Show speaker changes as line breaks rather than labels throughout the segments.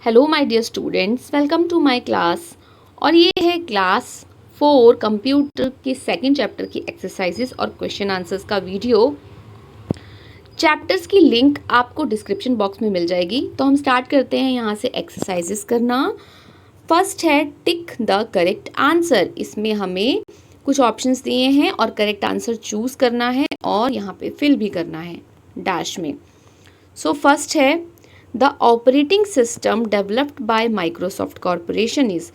Hello my dear students, welcome to my class. और ये है क्लास 4 कंप्यूटर के सेकंड चैप्टर की एक्सरसाइजेस और क्वेश्चन आंसर्स का वीडियो। चैप्टर्स की लिंक आपको डिस्क्रिप्शन बॉक्स में मिल जाएगी। तो हम स्टार्ट करते हैं यहाँ से एक्सरसाइजेस करना। फर्स्ट है टिक द करेक्ट आंसर। इसमें हमें कुछ ऑप्शंस दिए हैं और करेक्ट आंसर चूज़ करना है और यहाँ पे फिल भी करना है डैश में। सो फर्स्ट है the operating system developed by Microsoft corporation is.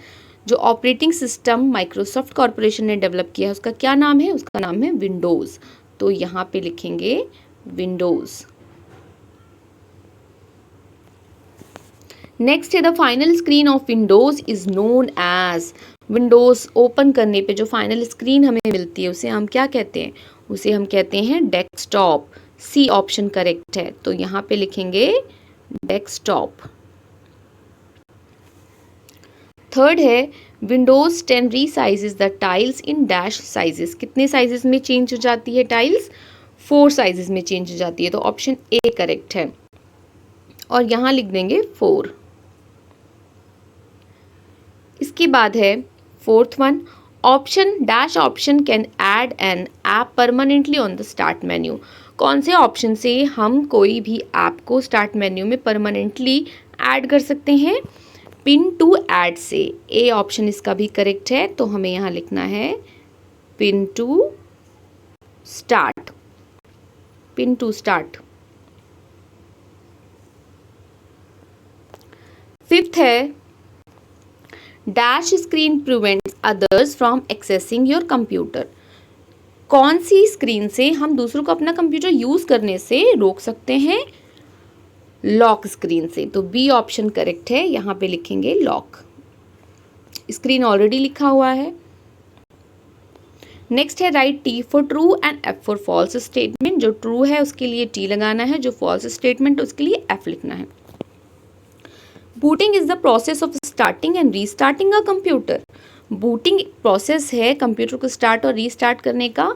जो ऑपरेटिंग सिस्टम माइक्रोसॉफ्ट कॉरपोरेशन ने डेवलप किया है उसका क्या नाम है? उसका नाम है विंडोज़। तो यहाँ पे लिखेंगे विंडोज़। नेक्स्ट है the final screen of Windows is known as. Windows open करने पे जो फाइनल स्क्रीन हमें मिलती है उसे हम क्या कहते हैं? उसे हम कहते हैं डेस्कटॉप। सी ऑप्शन करेक्ट है, तो यहाँ पे लिखेंगे डेस्कटॉप। थर्ड है Windows 10 resizes the tiles in dash sizes. कितने साइजेस में चेंज हो जाती है टाइल्स? 4 साइजेस में चेंज हो जाती है, तो ऑप्शन ए करेक्ट है और यहाँ लिख देंगे 4। इसके बाद है fourth one, option dash option can add N app permanently on the start menu. कौन से ऑप्शन से हम कोई भी ऐप को स्टार्ट मेन्यू में परमानेंटली ऐड कर सकते हैं? पिन टू ऐड से। ए ऑप्शन इसका भी करेक्ट है, तो हमें यहाँ लिखना है pin to start. Pin to start. Fifth है dash screen prevents others from accessing your computer. कौन सी स्क्रीन से हम दूसरों को अपना कंप्यूटर यूज करने से रोक सकते हैं? लॉक स्क्रीन से। तो बी ऑप्शन करेक्ट है, यहाँ पे लिखेंगे लॉक। स्क्रीन ऑलरेडी लिखा हुआ है। नेक्स्ट है write T for true and F for false statement. जो ट्रू है उसके लिए टी लगाना है, जो फॉल्स स्टेटमेंट उसके लिए एफ लिखना है। Booting is the process of starting and restarting a computer. Booting process है कंप्यूटर को स्टार्ट और रीस्टार्ट करने का।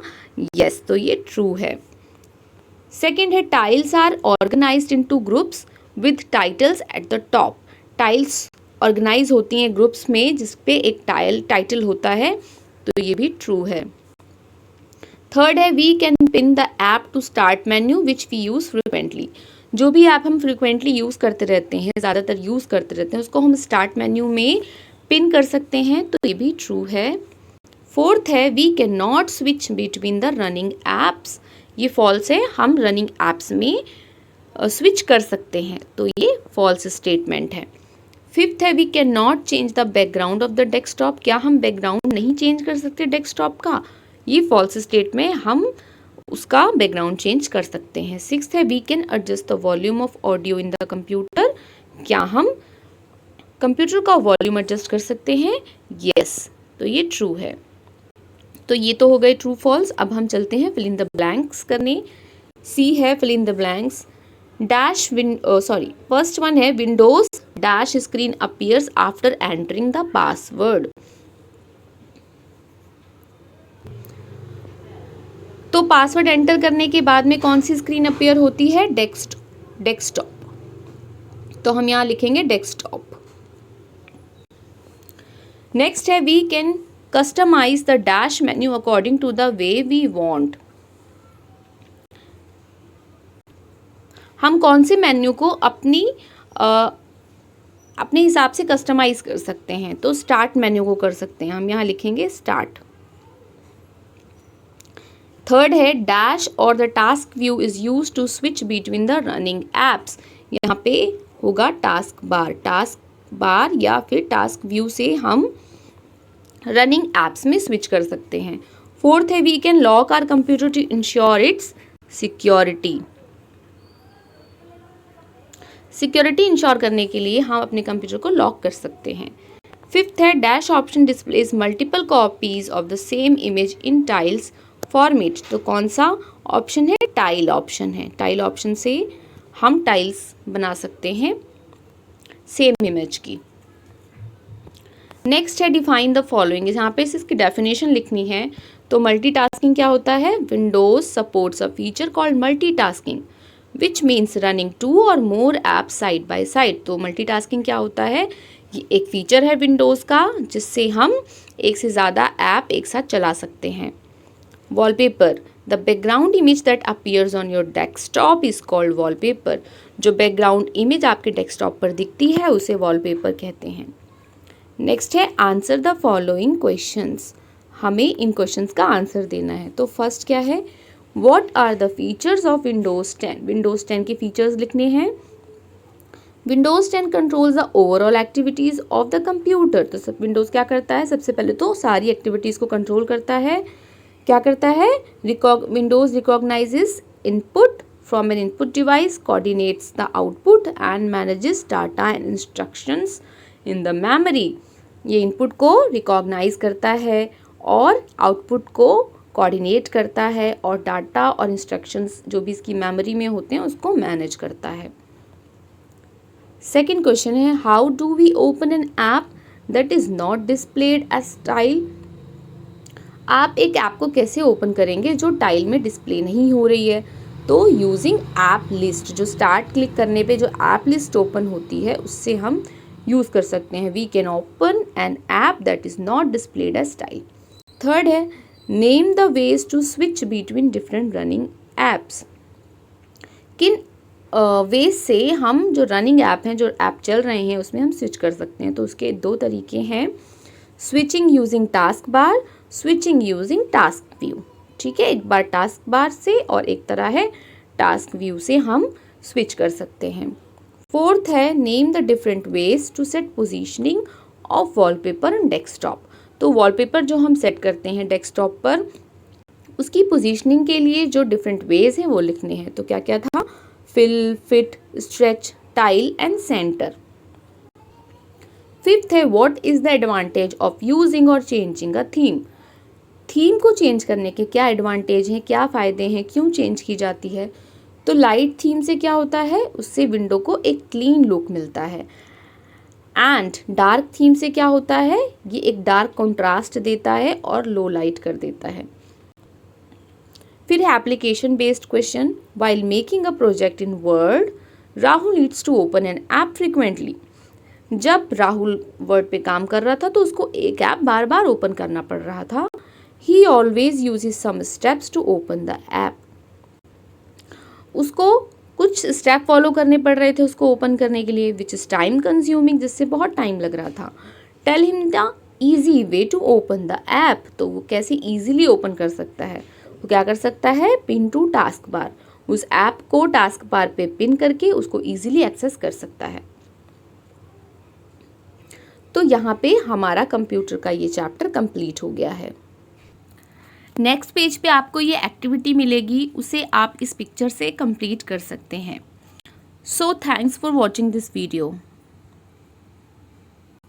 यस, तो ये ट्रू है। सेकेंड है tiles are organised into groups with titles at the top. Tiles organise होती हैं ग्रुप्स में जिसपे एक टाइटल होता है, तो ये भी ट्रू है। थर्ड है we can pin the app to start menu which we use frequently. जो भी ऐप हम फ्रिक्वेंटली यूज करते रहते हैं, ज़्यादातर यूज करते रहते हैं, उसको हम स्टार्ट मेन्यू में पिन कर सकते हैं, तो ये भी ट्रू है। फोर्थ है we can not switch between the running apps. ये फॉल्स है, हम रनिंग एप्स में स्विच कर सकते हैं, तो ये फॉल्स स्टेटमेंट है। फिफ्थ है we can not change the background of the desktop. क्या हम बैकग्राउंड नहीं चेंज कर सकते डेस्कटॉप का? ये फॉल्स स्टेट में हम उसका बैकग्राउंड चेंज कर सकते हैं। सिक्स्थ है we can adjust the volume of audio in the computer. क्या हम कंप्यूटर का वॉल्यूम एडजस्ट कर सकते हैं? यस, तो ये ट्रू है। तो ये तो हो गए ट्रू फॉल्स। अब हम चलते हैं फिल इन द ब्लैंक्स करने। सी है fill in the blanks. Dash first one है Windows dash screen appears after entering the password. तो पासवर्ड एंटर करने के बाद में कौन सी स्क्रीन अपीयर होती है? डेस्कटॉप। तो हम यहाँ लिखेंगे डेस्कटॉप। नेक्स्ट है we can customise the dash menu according to the way we want. हम कौन से मेन्यू को अपने हिसाब से कस्टमाइज कर सकते हैं? तो स्टार्ट मेन्यू को कर सकते हैं, हम यहाँ लिखेंगे स्टार्ट। थर्ड है डैश और the task view is use to switch between the running apps. यहाँ पे होगा टास्क बार या फिर टास्क व्यू से हम रनिंग एप्स में स्विच कर सकते हैं। फोर्थ है we can lock our computer to ensure its security. Security ensure करने के लिए हम अपने कंप्यूटर को लॉक कर सकते हैं। फिफ्थ है dash option displays multiple copies of the same image in tiles format. तो कौन सा ऑप्शन है? टाइल ऑप्शन है। टाइल ऑप्शन से हम टाइल्स बना सकते हैं सेम इमेज की। नेक्स्ट है डिफाइन द फॉलोइंग। यहाँ पे इसकी डेफिनेशन लिखनी है। तो मल्टीटास्किंग क्या होता है? Windows supports a feature called multitasking which means running 2 और मोर ऐप साइड बाय साइड। तो मल्टीटास्किंग क्या होता है, ये एक फीचर है विंडोज़ का जिससे हम एक से ज़्यादा ऐप एक साथ चला सकते हैं। Wallpaper, the background image that appears on your desktop is called wallpaper. जो बैकग्राउंड इमेज आपके डेस्कटॉप पर दिखती है उसे वॉलपेपर कहते हैं। नेक्स्ट है आंसर द फॉलोइंग क्वेश्चंस। हमें इन क्वेश्चंस का आंसर देना है। तो फर्स्ट क्या है, what are the features of Windows 10। Windows 10 के फीचर्स लिखने हैं। Windows 10 controls the overall activities of the computer. तो सब विंडोज़ क्या करता है, सबसे पहले तो सारी एक्टिविटीज़ को कंट्रोल करता है। क्या करता है, Windows recognises input from N input device, coordinates the output and manages data and instructions in the memory. ये इनपुट को रिकॉग्नाइज करता है और आउटपुट को कोऑर्डिनेट करता है और डाटा और इंस्ट्रक्शंस जो भी इसकी मेमोरी में होते हैं उसको मैनेज करता है। सेकेंड क्वेश्चन है, how do we open an app that is not displayed as tile. आप एक ऐप को कैसे ओपन करेंगे जो टाइल में डिस्प्ले नहीं हो रही है। तो यूजिंग ऐप लिस्ट, जो स्टार्ट क्लिक करने पे जो ऐप लिस्ट ओपन होती है उससे हम यूज़ कर सकते हैं। We can open an app that is not displayed as tile. Third है, name the ways to switch between different running apps. किन वेज से हम जो रनिंग ऐप हैं, जो ऐप चल रहे हैं उसमें हम स्विच कर सकते हैं। तो उसके दो तरीके हैं, switching using task bar, switching using task view. ठीक है, एक बार टास्क बार से और एक तरह है टास्क व्यू से हम स्विच कर सकते हैं। फोर्थ है, name the different ways to set positioning of wallpaper on desktop. तो वॉलपेपर जो हम सेट करते हैं डेस्कटॉप पर उसकी पोजीशनिंग के लिए जो डिफरेंट वेज हैं वो लिखने हैं। तो क्या क्या था, fill, fit, stretch, tile and centre. Fifth है, what is the advantage of using और चेंजिंग अ थीम। थीम को चेंज करने के क्या एडवांटेज हैं, क्या फ़ायदे हैं, क्यों चेंज की जाती है। तो लाइट थीम से क्या होता है, उससे विंडो को एक क्लीन लुक मिलता है। एंड डार्क थीम से क्या होता है, ये एक डार्क कंट्रास्ट देता है और लो लाइट कर देता है। फिर है application based question, while making a project in Word Rahul needs to open an app frequently. जब राहुल वर्ड पे काम कर रहा था तो उसको एक ऐप बार बार ओपन करना पड़ रहा था। He always uses some steps to open the app. उसको कुछ स्टेप फॉलो करने पड़ रहे थे उसको ओपन करने के लिए, विच इज़ टाइम कंज्यूमिंग, जिससे बहुत टाइम लग रहा था। Tell him the easy way to open the app. तो वो कैसे ईजिली ओपन कर सकता है, वो क्या कर सकता है, पिन टू टास्क बार। उस ऐप को टास्क बार पे पिन करके उसको ईजिली एक्सेस कर सकता है। तो यहाँ पे हमारा कंप्यूटर का ये चैप्टर कंप्लीट हो गया है। नेक्स्ट पेज पे आपको ये एक्टिविटी मिलेगी, उसे आप इस पिक्चर से कंप्लीट कर सकते हैं। So thanks for watching this video.